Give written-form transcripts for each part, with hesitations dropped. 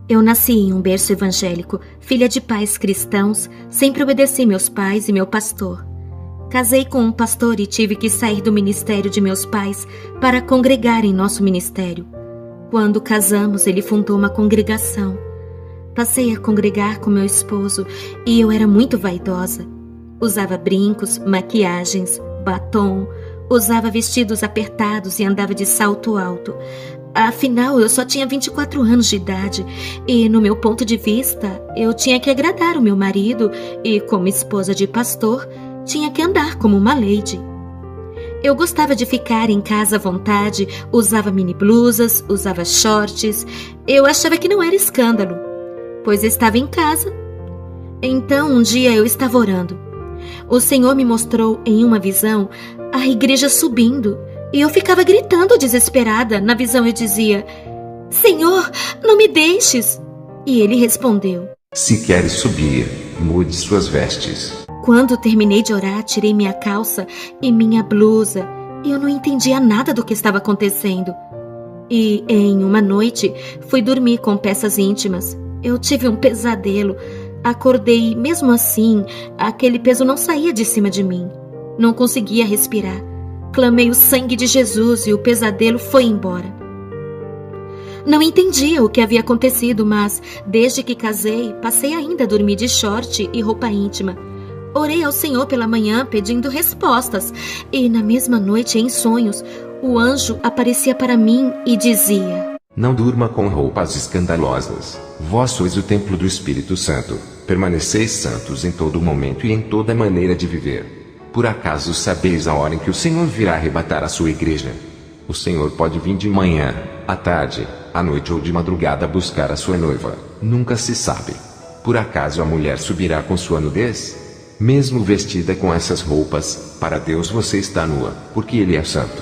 Eu nasci em um berço evangélico, filha de pais cristãos, sempre obedeci meus pais e meu pastor. Casei com um pastor e tive que sair do ministério de meus pais para congregar em nosso ministério. Quando casamos, ele fundou uma congregação. Passei a congregar com meu esposo e eu era muito vaidosa. Usava brincos, maquiagens, batom, usava vestidos apertados e andava de salto alto. Afinal, eu só tinha 24 anos de idade e, no meu ponto de vista, eu tinha que agradar o meu marido e, como esposa de pastor, tinha que andar como uma lady. Eu gostava de ficar em casa à vontade, usava mini blusas, usava shorts. Eu achava que não era escândalo, pois estava em casa. Então, um dia eu estava orando. O Senhor me mostrou em uma visão a igreja subindo. E eu ficava gritando desesperada. Na visão eu dizia: Senhor, não me deixes. E ele respondeu: Se queres subir, mude suas vestes. Quando terminei de orar, tirei minha calça e minha blusa. E eu não entendia nada do que estava acontecendo. E em uma noite, fui dormir com peças íntimas. Eu tive um pesadelo. Acordei e mesmo assim, aquele peso não saía de cima de mim. Não conseguia respirar. Clamei o sangue de Jesus e o pesadelo foi embora. Não entendia o que havia acontecido, mas desde que casei, passei ainda a dormir de short e roupa íntima. Orei ao Senhor pela manhã pedindo respostas e na mesma noite, em sonhos, o anjo aparecia para mim e dizia: Não durma com roupas escandalosas. Vós sois o templo do Espírito Santo. Permaneceis santos em todo momento e em toda maneira de viver. Por acaso sabeis a hora em que o Senhor virá arrebatar a sua igreja? O Senhor pode vir de manhã, à tarde, à noite ou de madrugada buscar a sua noiva. Nunca se sabe. Por acaso a mulher subirá com sua nudez? Mesmo vestida com essas roupas, para Deus você está nua, porque Ele é santo.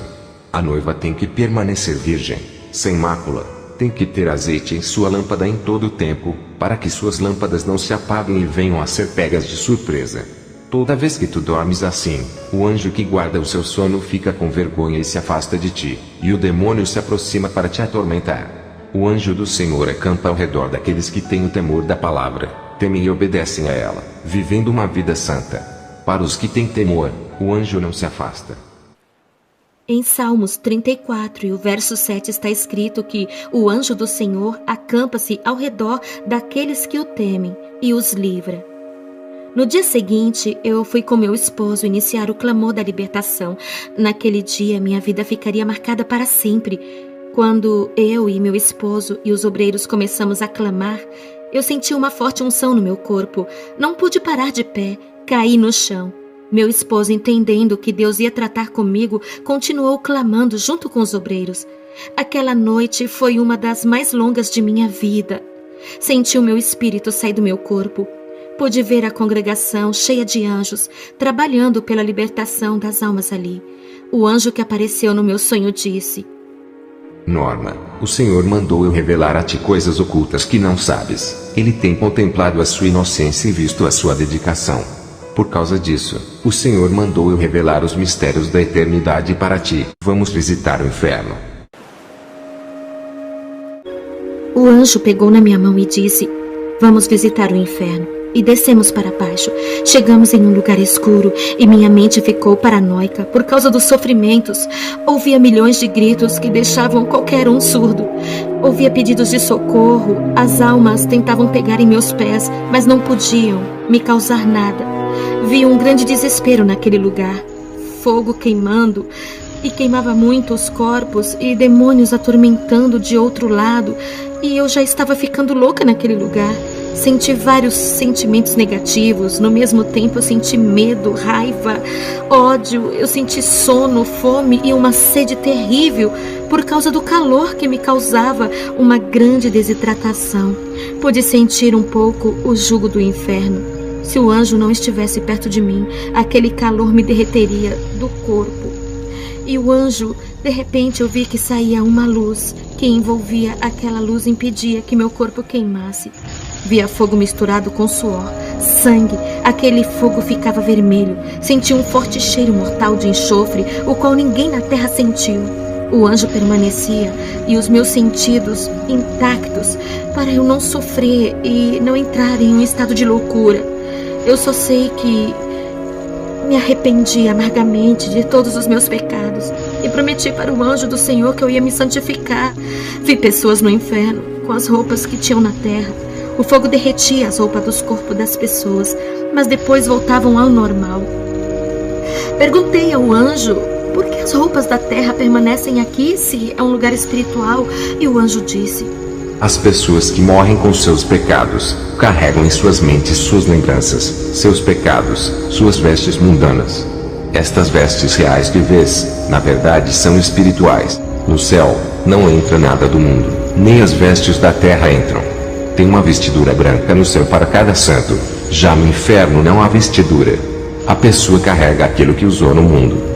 A noiva tem que permanecer virgem, sem mácula. Tem que ter azeite em sua lâmpada em todo o tempo, para que suas lâmpadas não se apaguem e venham a ser pegas de surpresa. Toda vez que tu dormes assim, o anjo que guarda o seu sono fica com vergonha e se afasta de ti, e o demônio se aproxima para te atormentar. O anjo do Senhor acampa ao redor daqueles que têm o temor da palavra, temem e obedecem a ela, vivendo uma vida santa. Para os que têm temor, o anjo não se afasta. Em Salmos 34 e o verso 7 está escrito que o anjo do Senhor acampa-se ao redor daqueles que o temem e os livra. No dia seguinte, eu fui com meu esposo iniciar o clamor da libertação. Naquele dia, minha vida ficaria marcada para sempre. Quando eu e meu esposo e os obreiros começamos a clamar, eu senti uma forte unção no meu corpo. Não pude parar de pé, caí no chão. Meu esposo, entendendo que Deus ia tratar comigo, continuou clamando junto com os obreiros. Aquela noite foi uma das mais longas de minha vida. Senti o meu espírito sair do meu corpo. Pude ver a congregação cheia de anjos, trabalhando pela libertação das almas ali. O anjo que apareceu no meu sonho disse: Norma, o Senhor mandou eu revelar a ti coisas ocultas que não sabes. Ele tem contemplado a sua inocência e visto a sua dedicação. Por causa disso, o Senhor mandou eu revelar os mistérios da eternidade para ti. Vamos visitar o inferno. O anjo pegou na minha mão e disse: Vamos visitar o inferno. E descemos para baixo. Chegamos em um lugar escuro e minha mente ficou paranoica por causa dos sofrimentos. Ouvia milhões de gritos que deixavam qualquer um surdo. Ouvia pedidos de socorro. As almas tentavam pegar em meus pés, mas não podiam me causar nada. Vi um grande desespero naquele lugar. Fogo queimando e queimava muito os corpos e demônios atormentando de outro lado. E eu já estava ficando louca naquele lugar. Senti vários sentimentos negativos. No mesmo tempo eu senti medo, raiva, ódio. Eu senti sono, fome e uma sede terrível por causa do calor que me causava uma grande desidratação. Pude sentir um pouco o jugo do inferno. Se o anjo não estivesse perto de mim, aquele calor me derreteria do corpo. E o anjo, de repente eu vi que saía uma luz que envolvia. Aquela luz impedia que meu corpo queimasse. Via fogo misturado com suor, sangue. Aquele fogo ficava vermelho. Senti um forte cheiro mortal de enxofre, o qual ninguém na terra sentiu. O anjo permanecia e os meus sentidos intactos para eu não sofrer e não entrar em um estado de loucura. Eu só sei que me arrependi amargamente de todos os meus pecados e prometi para o anjo do Senhor que eu ia me santificar. Vi pessoas no inferno com as roupas que tinham na terra. O fogo derretia as roupas dos corpos das pessoas, mas depois voltavam ao normal. Perguntei ao anjo por que as roupas da terra permanecem aqui se é um lugar espiritual, e o anjo disse: as pessoas que morrem com seus pecados carregam em suas mentes suas lembranças, seus pecados, suas vestes mundanas. Estas vestes reais que vês, na verdade, são espirituais. No céu, não entra nada do mundo, nem as vestes da terra entram. Tem uma vestidura branca no céu para cada santo, já no inferno não há vestidura. A pessoa carrega aquilo que usou no mundo.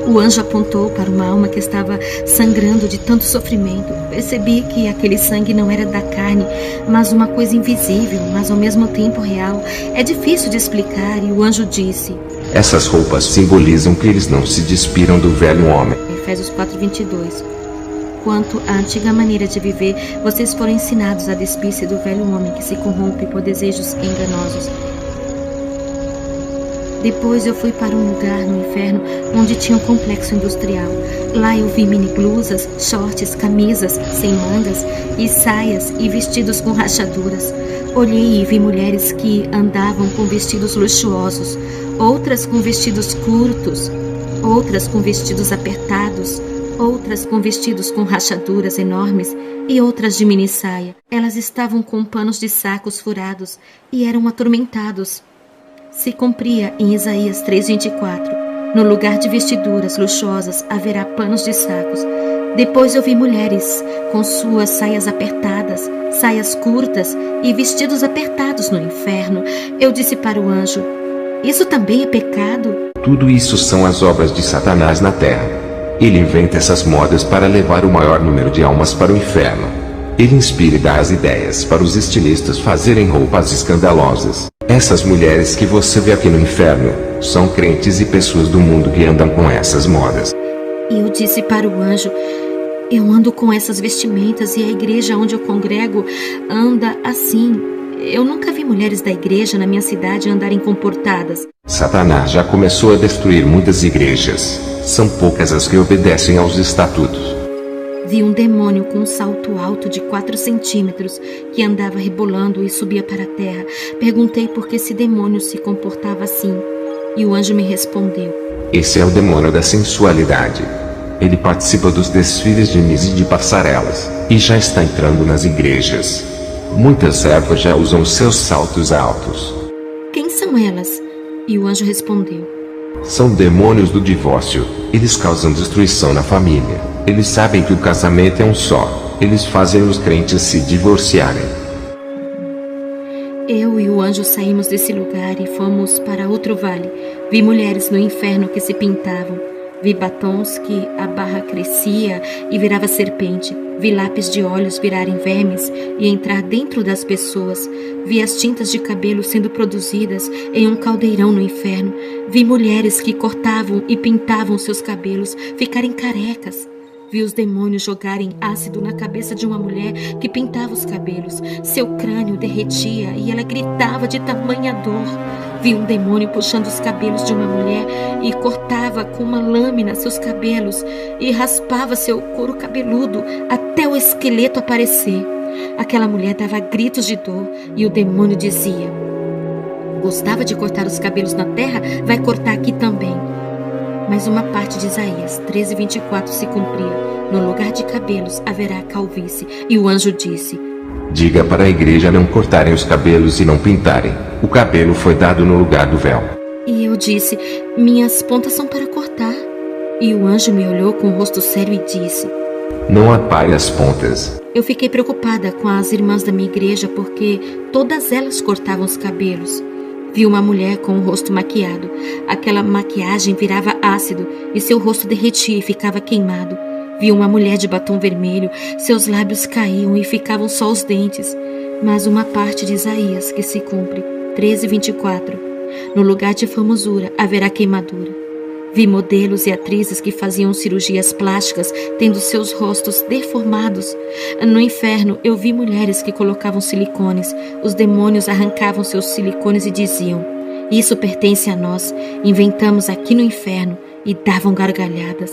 O anjo apontou para uma alma que estava sangrando de tanto sofrimento. Percebi que aquele sangue não era da carne, mas uma coisa invisível, mas ao mesmo tempo real. É difícil de explicar, e o anjo disse: essas roupas simbolizam que eles não se despiram do velho homem. Efésios 4:22. Quanto à antiga maneira de viver, vocês foram ensinados a despir-se do velho homem que se corrompe por desejos enganosos. Depois eu fui para um lugar no inferno onde tinha um complexo industrial. Lá eu vi mini blusas, shorts, camisas sem mangas e saias e vestidos com rachaduras. Olhei e vi mulheres que andavam com vestidos luxuosos, outras com vestidos curtos, outras com vestidos apertados, outras com vestidos com rachaduras enormes e outras de mini saia. Elas estavam com panos de sacos furados e eram atormentados. Se cumpria em Isaías 3:24, no lugar de vestiduras luxuosas haverá panos de sacos. Depois eu vi mulheres com suas saias apertadas, saias curtas e vestidos apertados no inferno. Eu disse para o anjo: isso também é pecado? Tudo isso são as obras de Satanás na terra. Ele inventa essas modas para levar o maior número de almas para o inferno. Ele inspira e dá as ideias para os estilistas fazerem roupas escandalosas. Essas mulheres que você vê aqui no inferno são crentes e pessoas do mundo que andam com essas modas. E eu disse para o anjo: eu ando com essas vestimentas e a igreja onde eu congrego anda assim. Eu nunca vi mulheres da igreja na minha cidade andarem comportadas. Satanás já começou a destruir muitas igrejas. São poucas as que obedecem aos estatutos. Vi um demônio com um salto alto de 4 centímetros que andava rebolando e subia para a terra. Perguntei por que esse demônio se comportava assim. E o anjo me respondeu: esse é o demônio da sensualidade. Ele participa dos desfiles de Miss e de passarelas, e já está entrando nas igrejas. Muitas servas já usam seus saltos altos. Quem são elas? E o anjo respondeu: são demônios do divórcio. Eles causam destruição na família. Eles sabem que o casamento é um só. Eles fazem os crentes se divorciarem. Eu e o anjo saímos desse lugar e fomos para outro vale. Vi mulheres no inferno que se pintavam. Vi batons que a barra crescia e virava serpente. Vi lápis de olhos virarem vermes e entrar dentro das pessoas. Vi as tintas de cabelo sendo produzidas em um caldeirão no inferno. Vi mulheres que cortavam e pintavam seus cabelos ficarem carecas. Vi os demônios jogarem ácido na cabeça de uma mulher que pintava os cabelos. Seu crânio derretia e ela gritava de tamanha dor. Vi um demônio puxando os cabelos de uma mulher e cortava com uma lâmina seus cabelos e raspava seu couro cabeludo até o esqueleto aparecer. Aquela mulher dava gritos de dor e o demônio dizia: gostava de cortar os cabelos na terra, vai cortar aqui também. Mas uma parte de Isaías 13:24 se cumpria. No lugar de cabelos haverá calvície. E o anjo disse: diga para a igreja não cortarem os cabelos e não pintarem. O cabelo foi dado no lugar do véu. E eu disse: minhas pontas são para cortar. E o anjo me olhou com o rosto sério e disse: não apare as pontas. Eu fiquei preocupada com as irmãs da minha igreja porque todas elas cortavam os cabelos. Vi uma mulher com o rosto maquiado. Aquela maquiagem virava ácido e seu rosto derretia e ficava queimado. Vi uma mulher de batom vermelho. Seus lábios caíam e ficavam só os dentes. Mas uma parte de Isaías que se cumpre, 13:24. No lugar de formosura haverá queimadura. Vi modelos e atrizes que faziam cirurgias plásticas, tendo seus rostos deformados. No inferno, eu vi mulheres que colocavam silicones. Os demônios arrancavam seus silicones e diziam: "Isso pertence a nós, inventamos aqui no inferno", e davam gargalhadas.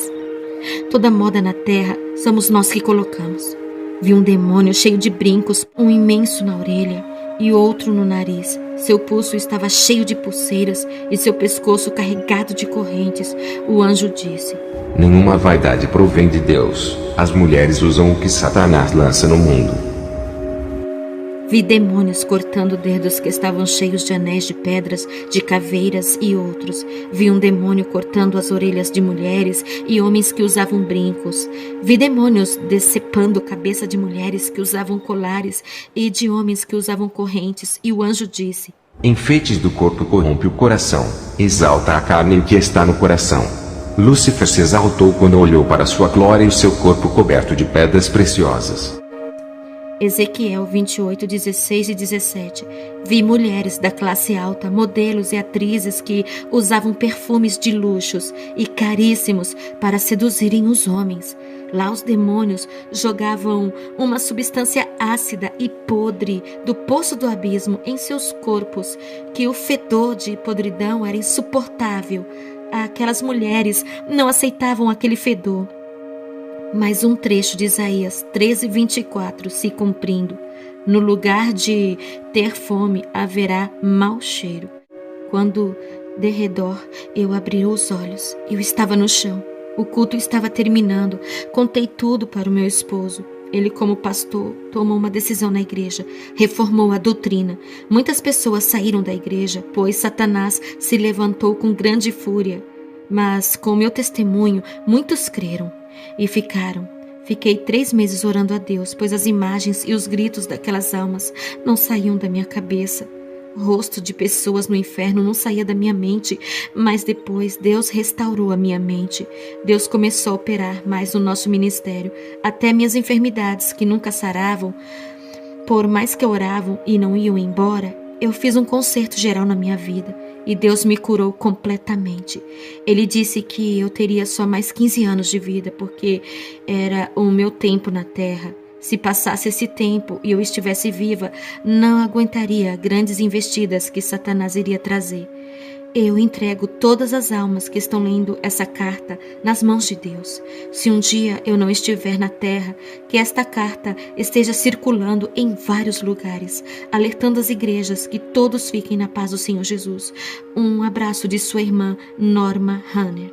Toda moda na terra somos nós que colocamos. Vi um demônio cheio de brincos, um imenso na orelha e outro no nariz. Seu pulso estava cheio de pulseiras e seu pescoço carregado de correntes. O anjo disse: Nenhuma vaidade provém de Deus. As mulheres usam o que Satanás lança no mundo. Vi demônios cortando dedos que estavam cheios de anéis de pedras, de caveiras e outros. Vi um demônio cortando as orelhas de mulheres e homens que usavam brincos. Vi demônios decepando a cabeça de mulheres que usavam colares e de homens que usavam correntes. E o anjo disse: Enfeites do corpo corrompe o coração, exalta a carne e o que está no coração. Lúcifer se exaltou quando olhou para sua glória e o seu corpo coberto de pedras preciosas. Ezequiel 28, 16 e 17. Vi mulheres da classe alta, modelos e atrizes que usavam perfumes de luxos e caríssimos para seduzirem os homens. Lá os demônios jogavam uma substância ácida e podre do poço do abismo em seus corpos, que o fedor de podridão era insuportável. Aquelas mulheres não aceitavam aquele fedor. Mas um trecho de Isaías 13:24 se cumprindo: no lugar de ter fome haverá mau cheiro. Quando de redor eu abri os olhos, eu estava no chão. O culto estava terminando. Contei tudo para o meu esposo. Ele, como pastor, tomou uma decisão na igreja, reformou a doutrina. Muitas pessoas saíram da igreja, pois Satanás se levantou com grande fúria. Mas com meu testemunho, muitos creram e ficaram. Fiquei 3 meses orando a Deus, pois as imagens e os gritos daquelas almas não saíam da minha cabeça. O rosto de pessoas no inferno não saía da minha mente, mas depois Deus restaurou a minha mente. Deus começou a operar mais no nosso ministério, até minhas enfermidades que nunca saravam. Por mais que oravam e não iam embora, eu fiz um concerto geral na minha vida e Deus me curou completamente. Ele disse que eu teria só mais 15 anos de vida, porque era o meu tempo na terra. Se passasse esse tempo e eu estivesse viva, não aguentaria grandes investidas que Satanás iria trazer. Eu entrego todas as almas que estão lendo essa carta nas mãos de Deus. Se um dia eu não estiver na terra, que esta carta esteja circulando em vários lugares, alertando as igrejas que todos fiquem na paz do Senhor Jesus. Um abraço de sua irmã Norma Hanner.